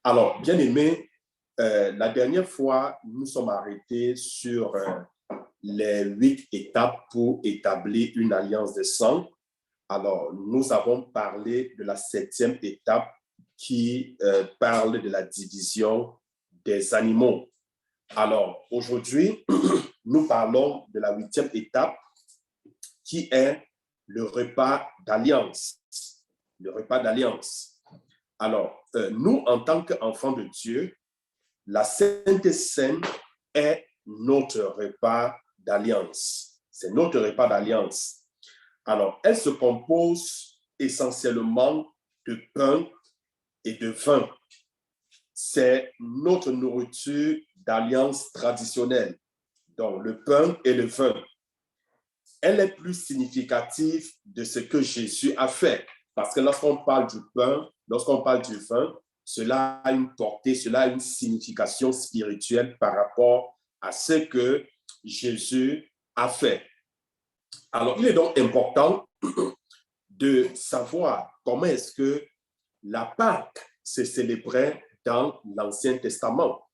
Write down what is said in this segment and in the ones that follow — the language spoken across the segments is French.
Alors, bien aimé, la dernière fois, nous sommes arrêtés sur les 8 étapes pour établir une alliance de sang. Alors, nous avons parlé de la 7e étape qui parle de la division des animaux. Alors, aujourd'hui, nous parlons de la 8e étape qui est le repas d'alliance. Le repas d'alliance. Alors, nous, en tant qu'enfants de Dieu, la Sainte Seine est notre repas d'alliance. C'est notre repas d'alliance. Alors, elle se compose essentiellement de pain et de vin. C'est notre nourriture d'alliance traditionnelle. Donc, le pain et le vin. Elle est plus significative de ce que Jésus a fait. Parce que lorsqu'on parle du pain, lorsqu'on parle du vin, cela a une portée, cela a une signification spirituelle par rapport à ce que Jésus a fait. Alors, il est donc important de savoir comment est-ce que la Pâque se célébrait dans l'Ancien Testament.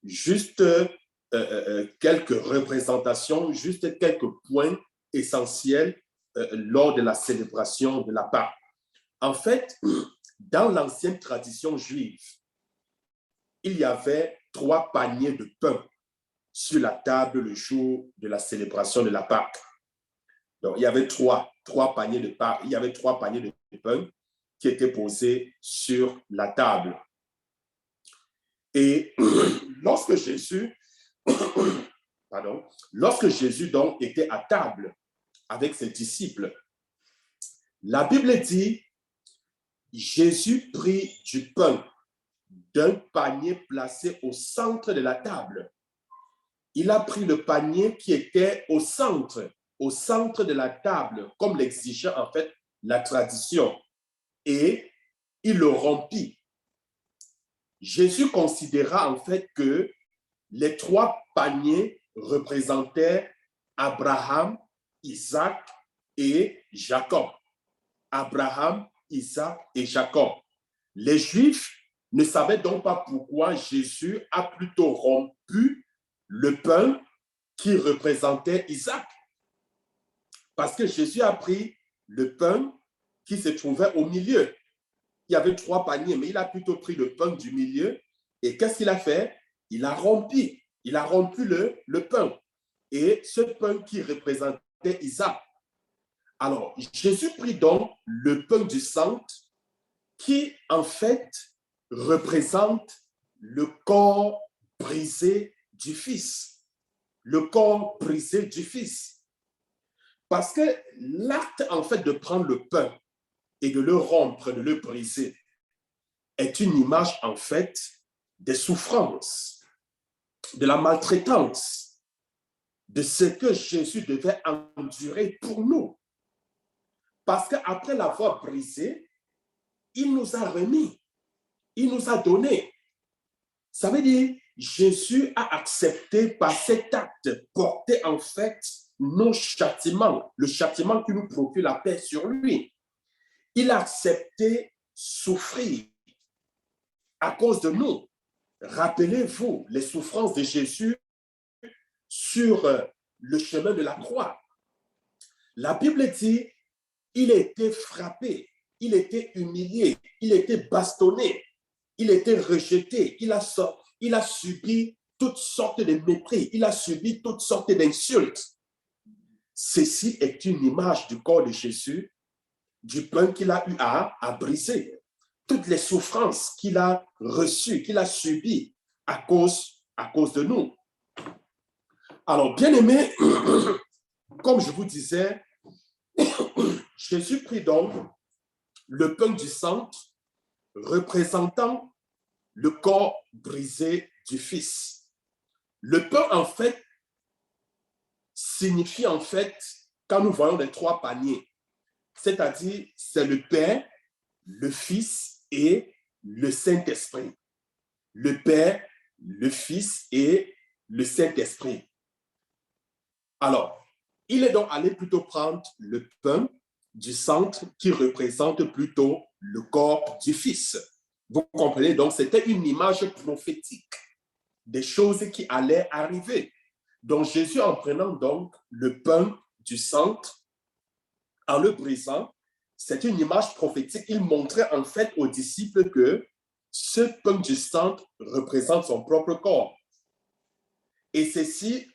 Juste quelques représentations, juste quelques points essentiels lors de la célébration de la Pâque. En fait, dans l'ancienne tradition juive, il y avait 3 paniers de pain sur la table le jour de la célébration de la Pâque. Donc, il y avait trois paniers de pain, il y avait 3 paniers de pain qui étaient posés sur la table. Et lorsque Jésus donc était à table avec ses disciples, la Bible dit, Jésus prit du pain d'un panier placé au centre de la table. Il a pris le panier qui était au centre de la table, comme l'exigeait en fait la tradition, et il le rompit. Jésus considéra en fait que les 3 paniers représentaient Abraham, Isaac et Jacob. Abraham, Isaac et Jacob. Les Juifs ne savaient donc pas pourquoi Jésus a plutôt rompu le pain qui représentait Isaac. Parce que Jésus a pris le pain qui se trouvait au milieu. Il y avait 3 paniers, mais il a plutôt pris le pain du milieu. Et qu'est-ce qu'il a fait? Il a rompu le pain. Et ce pain qui représentait Isaac. Alors, Jésus prit donc le pain du centre qui, en fait, représente le corps brisé du Fils. Le corps brisé du Fils. Parce que l'acte, en fait, de prendre le pain et de le rompre, de le briser, est une image, en fait, des souffrances, de la maltraitance, de ce que Jésus devait endurer pour nous. Parce qu'après l'avoir brisé, il nous a remis, il nous a donné. Ça veut dire, Jésus a accepté par cet acte, porter en fait nos châtiments, le châtiment qui nous procure la paix sur lui. Il a accepté souffrir à cause de nous. Rappelez-vous les souffrances de Jésus sur le chemin de la croix. La Bible dit, il était frappé, il était humilié, il était bastonné, il était rejeté, il a subi toutes sortes de mépris, il a subi toutes sortes d'insultes. Ceci est une image du corps de Jésus, du pain qu'il a eu à briser. Toutes les souffrances qu'il a reçues, qu'il a subies à cause de nous. Alors, bien aimé, comme je vous disais, Jésus prit donc le pain du centre représentant le corps brisé du Fils. Le pain, en fait, signifie, en fait, quand nous voyons les 3 paniers, c'est-à-dire, c'est le Père, le Fils et le Saint-Esprit. Le Père, le Fils et le Saint-Esprit. Alors, il est donc allé plutôt prendre le pain du centre qui représente plutôt le corps du Fils. Vous comprenez? Donc, c'était une image prophétique des choses qui allaient arriver. Donc, Jésus, en prenant donc le pain du centre, en le brisant, c'est une image prophétique. Il montrait en fait aux disciples que ce pain du centre représente son propre corps. Et ceci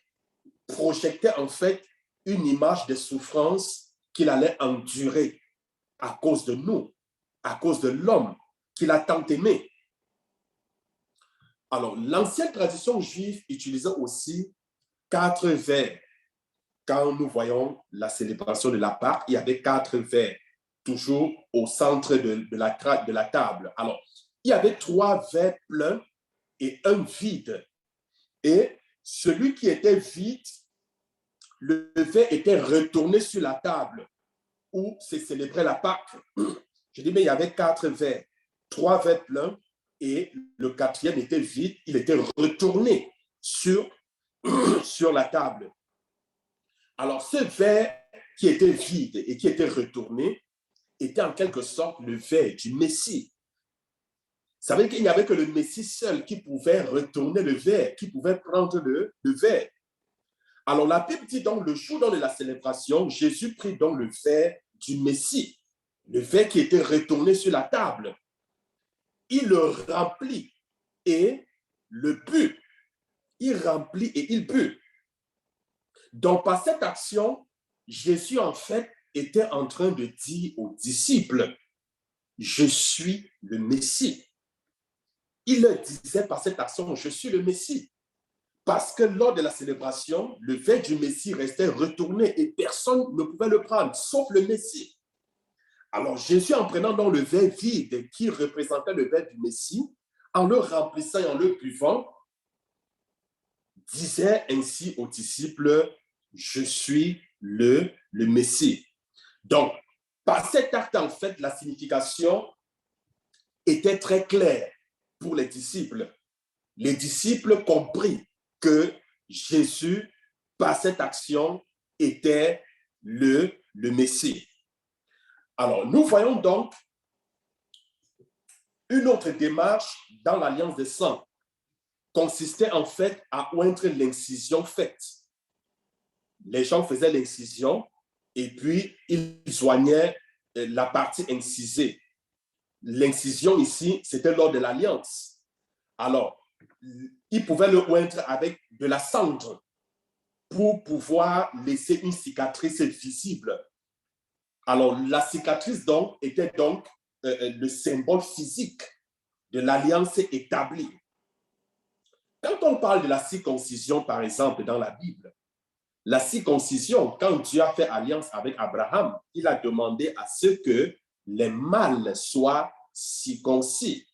projetait en fait une image de souffrance qu'il allait endurer à cause de nous, à cause de l'homme qu'il a tant aimé. Alors, l'ancienne tradition juive utilisait aussi 4 verres. Quand nous voyons la célébration de la Pâque, il y avait 4 verres, toujours au centre de la table. Alors, il y avait 3 verres pleins et un vide. Et celui qui était vide, le verre était retourné sur la table où se célébrait la Pâque. Je dis, mais il y avait 4 verres, 3 verres pleins et le 4e était vide, il était retourné sur la table. Alors, ce verre qui était vide et qui était retourné était en quelque sorte le verre du Messie. Ça veut dire qu'il n'y avait que le Messie seul qui pouvait retourner le verre, qui pouvait prendre le verre. Alors, la Bible dit donc, le jour de la célébration, Jésus prit donc le verre du Messie, le verre qui était retourné sur la table. Il le remplit et le but. Il remplit et il but. Donc, par cette action, Jésus, en fait, était en train de dire aux disciples, je suis le Messie. Il leur disait par cette action, je suis le Messie. Parce que lors de la célébration, le verre du Messie restait retourné et personne ne pouvait le prendre, sauf le Messie. Alors, Jésus, en prenant donc le verre vide qui représentait le verre du Messie, en le remplissant et en le buvant, disait ainsi aux disciples, je suis le Messie. Donc, par cet acte, en fait, la signification était très claire pour les disciples. Les disciples compris que Jésus, par cette action, était le Messie. Alors, nous voyons donc une autre démarche dans l'alliance des saints consistait en fait à oindre l'incision faite. Les gens faisaient l'incision et puis ils soignaient la partie incisée. L'incision ici, c'était lors de l'alliance. Alors, ils pouvaient le oindre avec de la cendre pour pouvoir laisser une cicatrice visible. Alors, la cicatrice donc était donc le symbole physique de l'alliance établie. Quand on parle de la circoncision, par exemple, dans la Bible, la circoncision, quand Dieu a fait alliance avec Abraham, il a demandé à ce que les mâles soient circoncis.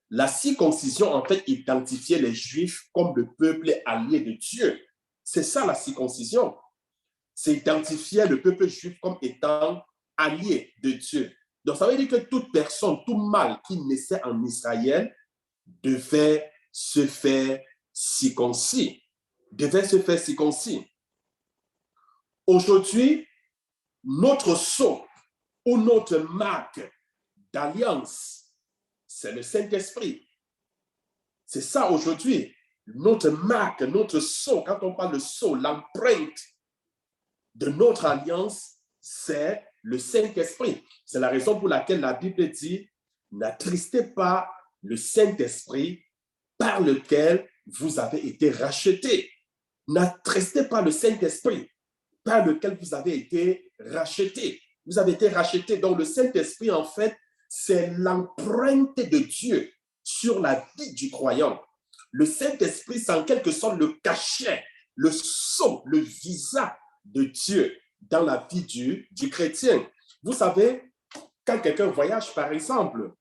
La circoncision, en fait, identifiait les Juifs comme le peuple allié de Dieu. C'est ça la circoncision. C'est identifier le peuple juif comme étant allié de Dieu. Donc, ça veut dire que toute personne, tout mâle qui naissait en Israël devait se faire circoncis. Aujourd'hui, notre sceau ou notre marque d'alliance, c'est le Saint-Esprit. C'est ça aujourd'hui. Notre marque, notre sceau, quand on parle de sceau, l'empreinte de notre alliance, c'est le Saint-Esprit. C'est la raison pour laquelle la Bible dit, n'attristez pas le Saint-Esprit par lequel vous avez été rachetés. N'attristez pas le Saint-Esprit par lequel vous avez été rachetés. Vous avez été rachetés. Donc, le Saint-Esprit, en fait, c'est l'empreinte de Dieu sur la vie du croyant. Le Saint-Esprit, c'est en quelque sorte le cachet, le sceau, le visa de Dieu dans la vie du chrétien. Vous savez, quand quelqu'un voyage, par exemple,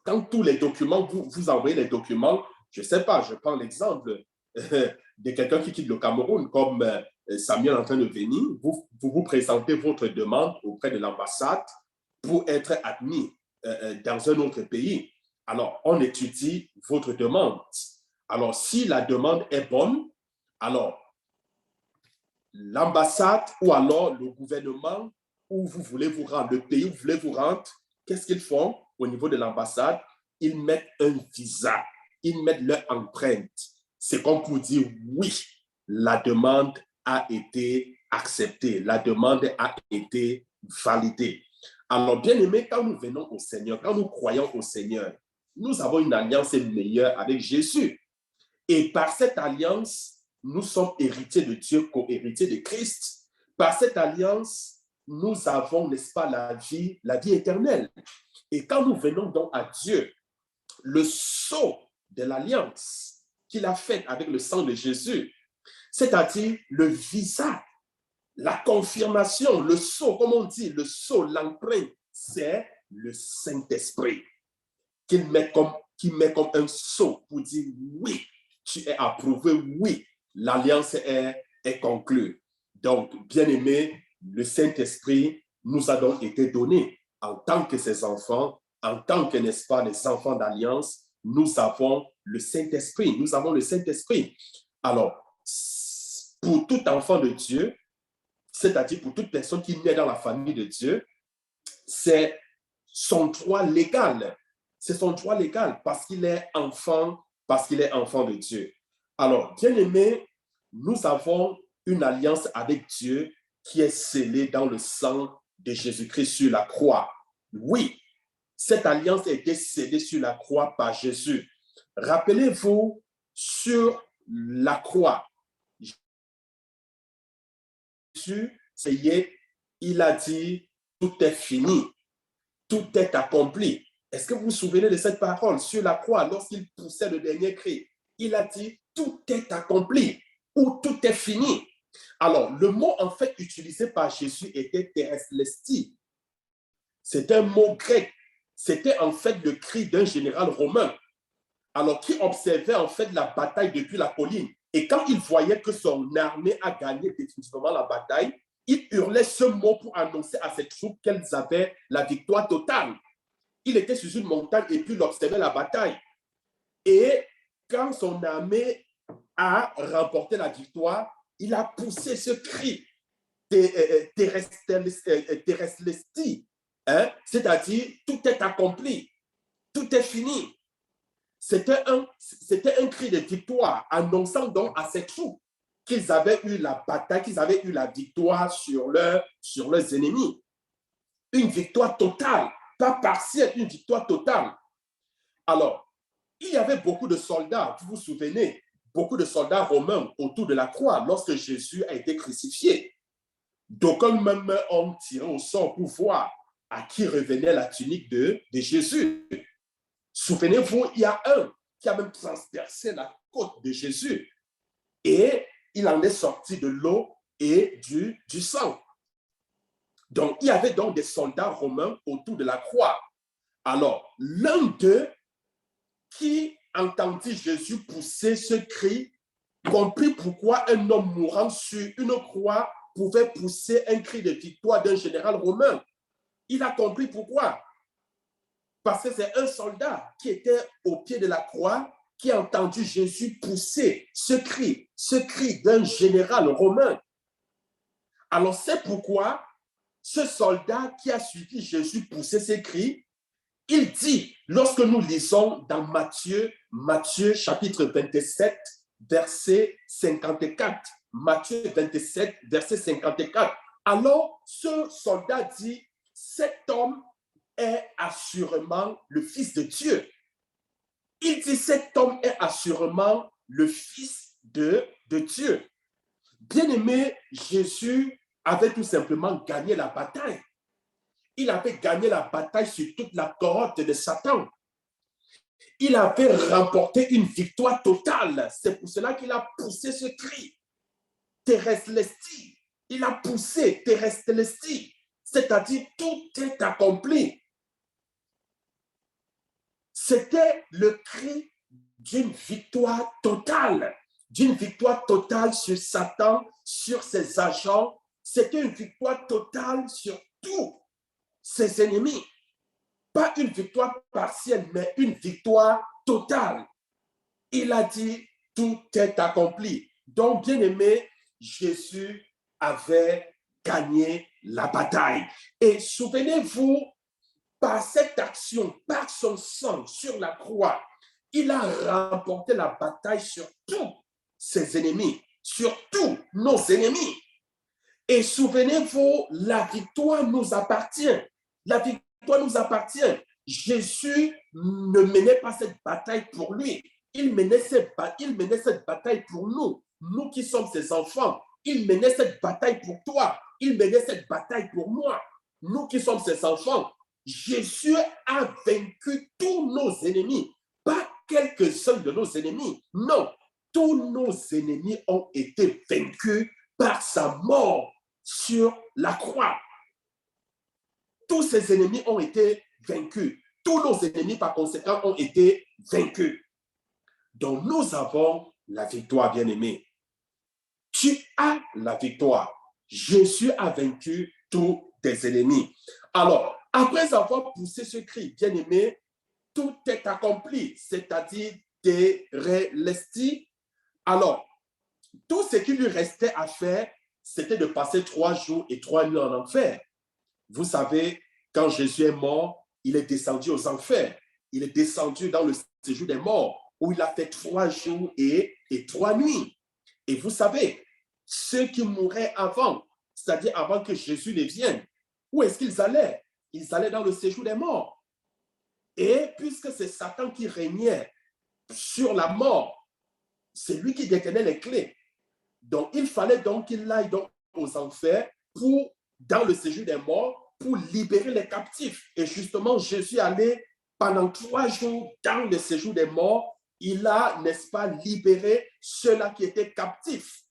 quand tous les documents, vous envoyez les documents, je ne sais pas, je prends l'exemple de quelqu'un qui quitte le Cameroun, comme Samuel est en train de venir, vous présentez votre demande auprès de l'ambassade pour être admis dans un autre pays. Alors, on étudie votre demande. Alors, si la demande est bonne, alors l'ambassade ou alors le gouvernement où vous voulez vous rendre, le pays où vous voulez vous rendre, qu'est-ce qu'ils font au niveau de l'ambassade? ils mettent un visa, ils mettent leur empreinte. C'est comme pour dire oui, la demande a été acceptée, la demande a été validée. Alors, bien aimé, quand nous venons au Seigneur, quand nous croyons au Seigneur, nous avons une alliance meilleure avec Jésus. Et par cette alliance, nous sommes héritiers de Dieu, co-héritiers de Christ. Par cette alliance, nous avons, n'est-ce pas, la vie éternelle. Et quand nous venons donc à Dieu, le sceau de l'alliance qu'il a faite avec le sang de Jésus, c'est-à-dire le visa, la confirmation, le sceau, comme on dit, le sceau, l'empreinte, c'est le Saint-Esprit qui met comme un sceau pour dire oui, tu es approuvé, oui, l'alliance est conclue. Donc, bien-aimé, le Saint-Esprit nous a donc été donné en tant que ses enfants, en tant que, n'est-ce pas, les enfants d'alliance, nous avons le Saint-Esprit. Nous avons le Saint-Esprit. Alors, pour tout enfant de Dieu, c'est-à-dire pour toute personne qui naît dans la famille de Dieu, c'est son droit légal. C'est son droit légal parce qu'il est enfant de Dieu. Alors, bien aimé, nous avons une alliance avec Dieu qui est scellée dans le sang de Jésus-Christ sur la croix. Oui, cette alliance a été scellée sur la croix par Jésus. Rappelez-vous, sur la croix, Jésus, il a dit, tout est fini, tout est accompli. Est-ce que vous vous souvenez de cette parole? Sur la croix, lorsqu'il poussait le dernier cri, il a dit, tout est accompli ou tout est fini. Alors, le mot en fait utilisé par Jésus était terestelestai. C'est un mot grec. C'était en fait le cri d'un général romain. Alors, qui observait en fait la bataille depuis la colline. Et quand il voyait que son armée a gagné définitivement la bataille, il hurlait ce mot pour annoncer à ses troupes qu'elles avaient la victoire totale. Il était sur une montagne et puis il observait la bataille. Et quand son armée a remporté la victoire, il a poussé ce cri terestelestai, hein? C'est-à-dire tout est accompli, tout est fini. C'était un cri de victoire, annonçant donc à ses troupes qu'ils avaient eu la bataille, qu'ils avaient eu la victoire sur leurs ennemis. Une victoire totale, pas partielle, une victoire totale. Alors, il y avait beaucoup de soldats, vous vous souvenez, beaucoup de soldats romains autour de la croix lorsque Jésus a été crucifié. D'aucuns même ont tiré au sort pour voir à qui revenait la tunique de Jésus. Souvenez-vous, il y a un qui a même transpercé la côte de Jésus et il en est sorti de l'eau et du sang. Donc, il y avait donc des soldats romains autour de la croix. Alors, l'un d'eux qui entendit Jésus pousser ce cri, comprit pourquoi un homme mourant sur une croix pouvait pousser un cri de victoire d'un général romain. Il a compris pourquoi. Parce que c'est un soldat qui était au pied de la croix qui a entendu Jésus pousser ce cri d'un général romain. Alors c'est pourquoi ce soldat qui a suivi Jésus pousser ce cri, il dit, lorsque nous lisons dans Matthieu chapitre 27, verset 54, Matthieu 27, verset 54, alors ce soldat dit, cet homme est assurément le Fils de Dieu. Il dit, cet homme est assurément le Fils de Dieu. Bien-aimé, Jésus avait tout simplement gagné la bataille. Il avait gagné la bataille sur toute la cohorte de Satan. Il avait remporté une victoire totale. C'est pour cela qu'il a poussé ce cri. Terestelestai. Il a poussé Terestelestai. C'est-à-dire, tout est accompli. C'était le cri d'une victoire totale. D'une victoire totale sur Satan, sur ses agents. C'était une victoire totale sur tous ses ennemis. Pas une victoire partielle, mais une victoire totale. Il a dit, tout est accompli. Donc, bien aimé, Jésus avait gagné la bataille. Et souvenez-vous, par cette action, par son sang sur la croix, il a remporté la bataille sur tous ses ennemis, sur tous nos ennemis. Et souvenez-vous, la victoire nous appartient. La victoire nous appartient. Jésus ne menait pas cette bataille pour lui. Il menait cette bataille pour nous. Nous qui sommes ses enfants. Il menait cette bataille pour toi. Il menait cette bataille pour moi. Nous qui sommes ses enfants. Jésus a vaincu tous nos ennemis. Pas quelques-uns de nos ennemis. Non, tous nos ennemis ont été vaincus par sa mort sur la croix. Tous ces ennemis ont été vaincus. Tous nos ennemis, par conséquent, ont été vaincus. Donc, nous avons la victoire, bien-aimé. Tu as la victoire. Jésus a vaincu tous tes ennemis. Alors, après avoir poussé ce cri, bien-aimé, tout est accompli, c'est-à-dire Tetelestai. Alors, tout ce qui lui restait à faire, c'était de passer 3 jours et 3 nuits en enfer. Vous savez, quand Jésus est mort, il est descendu aux enfers. Il est descendu dans le séjour des morts, où il a fait 3 jours et 3 nuits. Et vous savez, ceux qui mouraient avant, c'est-à-dire avant que Jésus ne vienne, où est-ce qu'ils allaient? Ils allaient dans le séjour des morts. Et puisque c'est Satan qui régnait sur la mort, c'est lui qui détenait les clés. Donc, il fallait donc qu'il aille donc aux enfers dans le séjour des morts pour libérer les captifs. Et justement, Jésus allait pendant 3 jours dans le séjour des morts. Il a, n'est-ce pas, libéré ceux-là qui étaient captifs.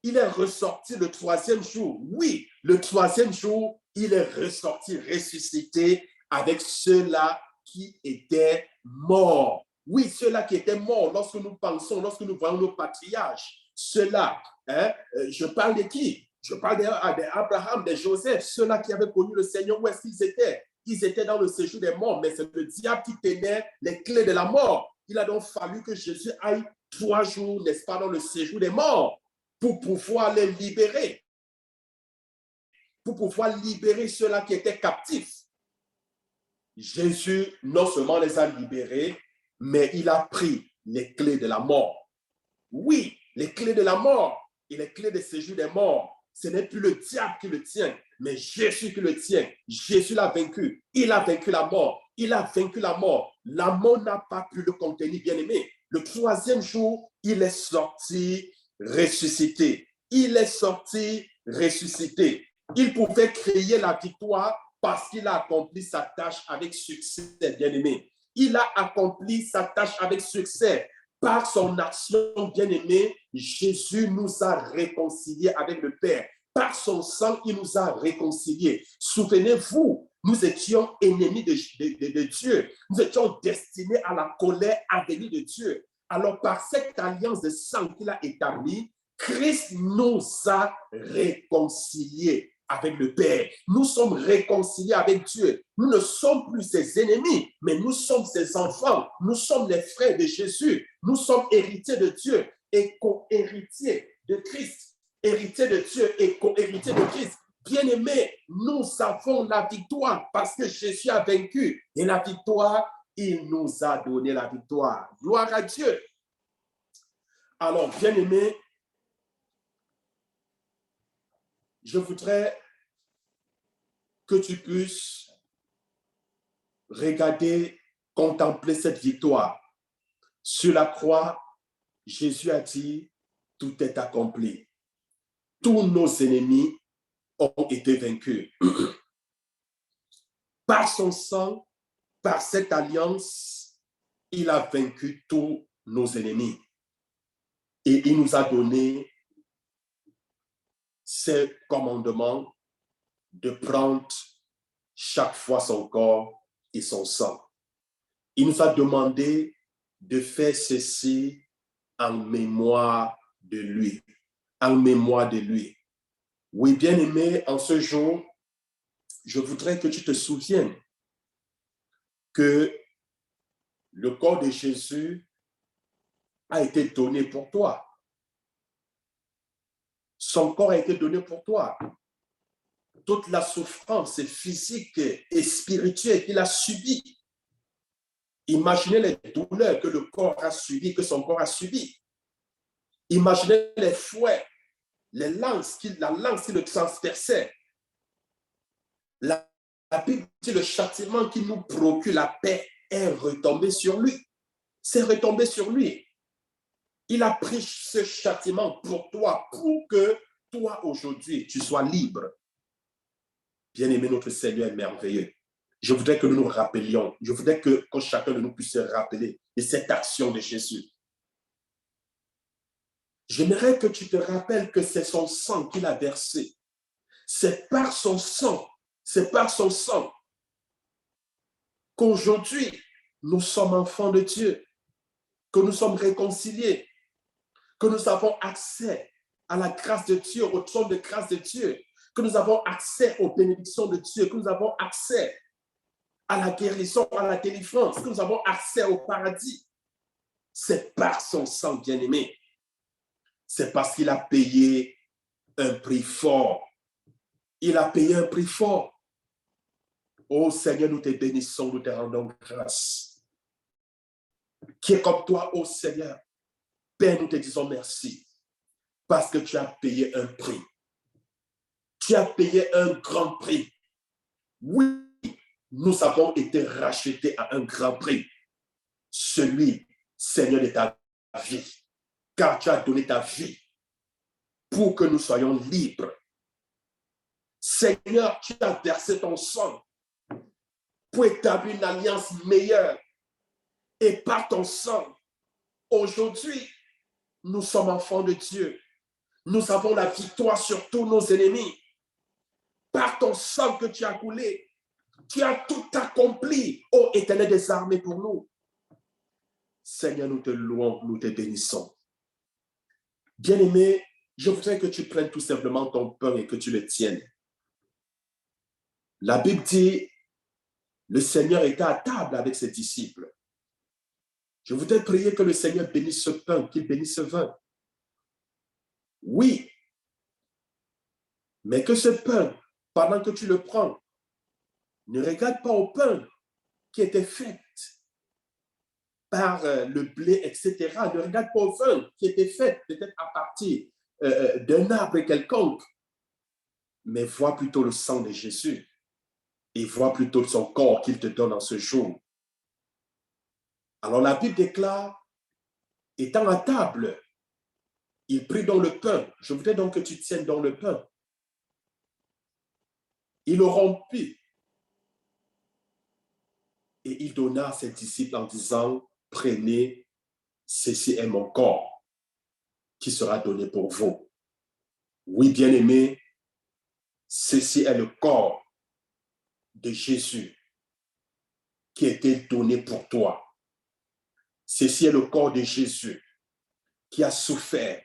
Il est ressorti le 3e jour. Oui, le 3e jour, il est ressorti, ressuscité avec ceux-là qui étaient morts. Oui, ceux-là qui étaient morts lorsque nous pensons, lorsque nous voyons nos patriarches. Ceux-là, je parle de qui? Je parle d'Abraham, de Joseph, ceux-là qui avaient connu le Seigneur, où est-ce qu'ils étaient? Ils étaient dans le séjour des morts, mais c'est le diable qui tenait les clés de la mort. Il a donc fallu que Jésus aille 3 jours, n'est-ce pas, dans le séjour des morts pour pouvoir les libérer. Pour pouvoir libérer ceux-là qui étaient captifs. Jésus non seulement les a libérés, mais il a pris les clés de la mort. Oui, les clés de la mort et les clés de séjour des morts. Ce n'est plus le diable qui le tient, mais Jésus qui le tient. Jésus l'a vaincu. Il a vaincu la mort. Il a vaincu la mort. La mort n'a pas pu le contenir, bien-aimé. Le 3e jour, il est sorti ressuscité. Il est sorti ressuscité. Il pouvait crier la victoire parce qu'il a accompli sa tâche avec succès, bien-aimé. Il a accompli sa tâche avec succès. Par son action bien-aimée, Jésus nous a réconciliés avec le Père. Par son sang, il nous a réconciliés. Souvenez-vous, nous étions ennemis de Dieu. Nous étions destinés à la colère à venir de Dieu. Alors, par cette alliance de sang qu'il a établie, Christ nous a réconciliés avec le Père. Nous sommes réconciliés avec Dieu. Nous ne sommes plus ses ennemis, mais nous sommes ses enfants. Nous sommes les frères de Jésus. Nous sommes héritiers de Dieu et co-héritiers de Christ. Héritiers de Dieu et co-héritiers de Christ. Bien-aimés, nous avons la victoire parce que Jésus a vaincu. Et la victoire, il nous a donné la victoire. Gloire à Dieu. Alors, bien-aimés, je voudrais que tu puisses regarder, contempler cette victoire. Sur la croix, Jésus a dit, tout est accompli. Tous nos ennemis ont été vaincus. Par son sang, par cette alliance, il a vaincu tous nos ennemis. Et il nous a donné ce commandement de prendre chaque fois son corps et son sang. Il nous a demandé de faire ceci en mémoire de lui. En mémoire de lui. Oui, bien-aimé, en ce jour, je voudrais que tu te souviennes que le corps de Jésus a été donné pour toi. Son corps a été donné pour toi. toute la souffrance physique et spirituelle qu'il a subie. Imaginez les douleurs que le corps a subies, que son corps a subies. Imaginez les fouets, la lance qui le transperçait. La Bible dit le châtiment qui nous procure la paix est retombé sur lui. C'est retombé sur lui. Il a pris ce châtiment pour toi, pour que toi, aujourd'hui, tu sois libre. Bien-aimé, notre Seigneur est merveilleux. Je voudrais que nous nous rappelions, je voudrais que chacun de nous puisse se rappeler de cette action de Jésus. J'aimerais que tu te rappelles que c'est son sang qu'il a versé. C'est par son sang qu'aujourd'hui, nous sommes enfants de Dieu, que nous sommes réconciliés, que nous avons accès à la grâce de Dieu, au trône de grâce de Dieu, que nous avons accès aux bénédictions de Dieu, que nous avons accès à la guérison, à la délivrance, que nous avons accès au paradis. C'est par son sang, bien-aimé. C'est parce qu'il a payé un prix fort. Il a payé un prix fort. Oh Seigneur, nous te bénissons, nous te rendons grâce. Qui est comme toi, oh Seigneur. Père, nous te disons merci parce que tu as payé un prix. Tu as payé un grand prix. Oui, nous avons été rachetés à un grand prix. Celui, Seigneur, de ta vie. Car tu as donné ta vie pour que nous soyons libres. Seigneur, tu as versé ton sang pour établir une alliance meilleure. Et par ton sang, aujourd'hui, nous sommes enfants de Dieu. Nous avons la victoire sur tous nos ennemis. Par ton sang que tu as coulé, tu as tout accompli, ô Éternel des armées, pour nous. Seigneur, nous te louons, nous te bénissons. Bien-aimé, je voudrais que tu prennes tout simplement ton pain et que tu le tiennes. La Bible dit, le Seigneur était à table avec ses disciples. Je voudrais prier que le Seigneur bénisse ce pain, qu'il bénisse ce vin. Oui, mais que ce pain, pendant que tu le prends, ne regarde pas au pain qui était fait par le blé, etc. Ne regarde pas au vin qui était fait peut-être à partir d'un arbre quelconque, mais vois plutôt le sang de Jésus et vois plutôt son corps qu'il te donne en ce jour. Alors la Bible déclare, étant à table, il prit donc le pain. Je voudrais donc que tu tiennes dans le pain. Il le rompit et il donna à ses disciples en disant, prenez, ceci est mon corps qui sera donné pour vous. Oui, bien-aimé, ceci est le corps de Jésus qui a été donné pour toi. Ceci est le corps de Jésus qui a souffert,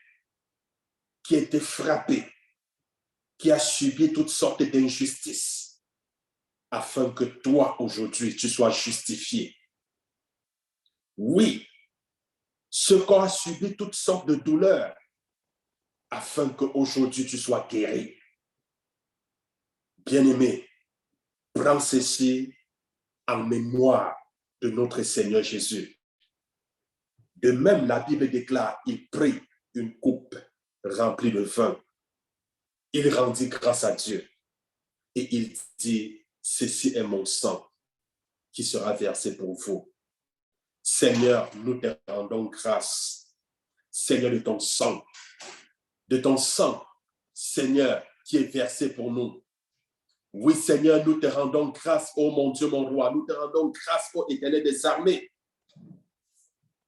qui a été frappé, qui a subi toutes sortes d'injustices, afin que toi, aujourd'hui, tu sois justifié. Oui, ce corps a subi toutes sortes de douleurs, afin qu'aujourd'hui, tu sois guéri. Bien-aimé, prends ceci en mémoire de notre Seigneur Jésus. De même, la Bible déclare, il prit une coupe remplie de vin. Il rendit grâce à Dieu et il dit, ceci est mon sang qui sera versé pour vous. Seigneur, nous te rendons grâce. Seigneur, de ton sang, Seigneur, qui est versé pour nous. Oui, Seigneur, nous te rendons grâce, ô mon Dieu, mon roi. Nous te rendons grâce, ô Éternel des armées.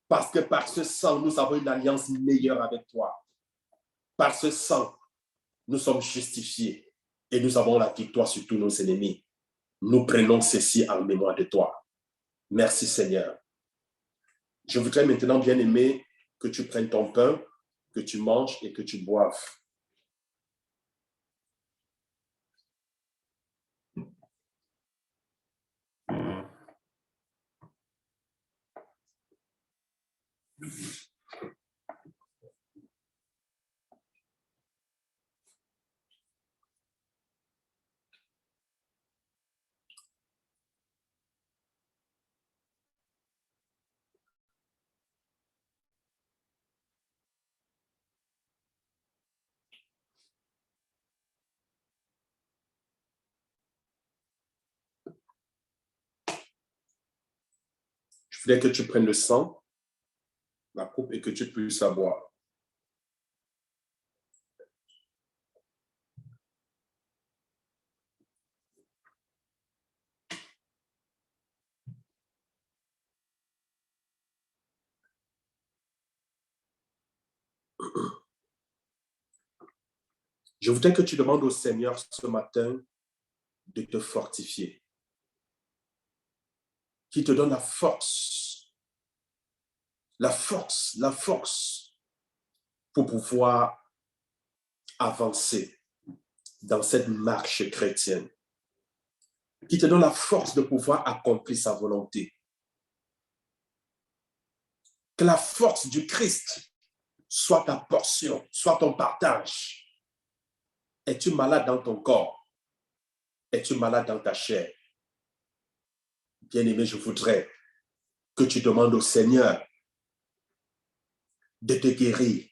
Parce que par ce sang, nous avons une alliance meilleure avec toi. Par ce sang, nous sommes justifiés et nous avons la victoire sur tous nos ennemis. Nous prenons ceci en mémoire de toi. Merci, Seigneur. Je voudrais maintenant, bien aimé, que tu prennes ton pain, que tu manges et que tu boives. voudrais que tu prennes le sang, la coupe, et que tu puisses la boire. Je voudrais que tu demandes au Seigneur ce matin de te fortifier, qu'il te donne la force pour pouvoir avancer dans cette marche chrétienne, qui te donne la force de pouvoir accomplir sa volonté. Que la force du Christ soit ta portion, soit ton partage. Es-tu malade dans ton corps? Es-tu malade dans ta chair? Bien-aimé, je voudrais que tu demandes au Seigneur de te guérir.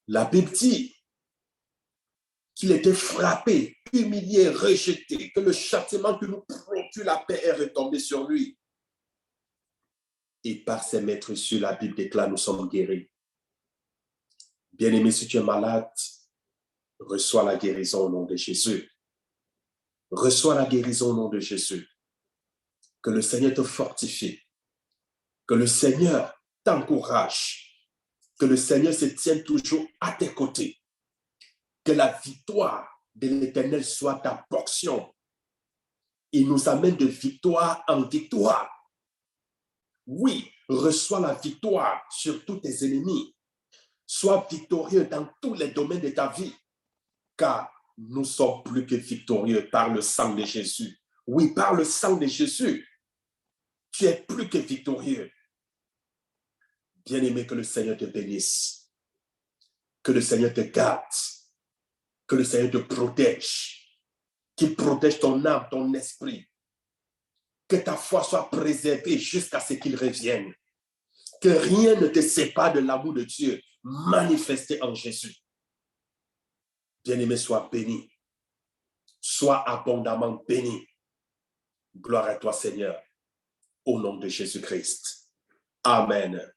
La Bible dit qu'il était frappé, humilié, rejeté, que le châtiment que nous procure la paix est retombé sur lui. Et par ses maîtres sur la Bible déclare, nous sommes guéris. Bien-aimé, si tu es malade, reçois la guérison au nom de Jésus. Reçois la guérison au nom de Jésus. Que le Seigneur te fortifie. Que le Seigneur t'encourage. Que le Seigneur se tienne toujours à tes côtés. Que la victoire de l'Éternel soit ta portion. Il nous amène de victoire en victoire. Oui, reçois la victoire sur tous tes ennemis. Sois victorieux dans tous les domaines de ta vie. Car nous sommes plus que victorieux par le sang de Jésus. Oui, par le sang de Jésus, tu es plus que victorieux. Bien-aimé, que le Seigneur te bénisse. Que le Seigneur te garde. Que le Seigneur te protège. Qu'il protège ton âme, ton esprit. Que ta foi soit préservée jusqu'à ce qu'il revienne. Que rien ne te sépare de l'amour de Dieu manifesté en Jésus. Bien-aimé, sois béni. Sois abondamment béni. Gloire à toi, Seigneur. Au nom de Jésus-Christ. Amen.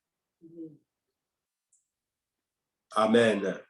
Amen.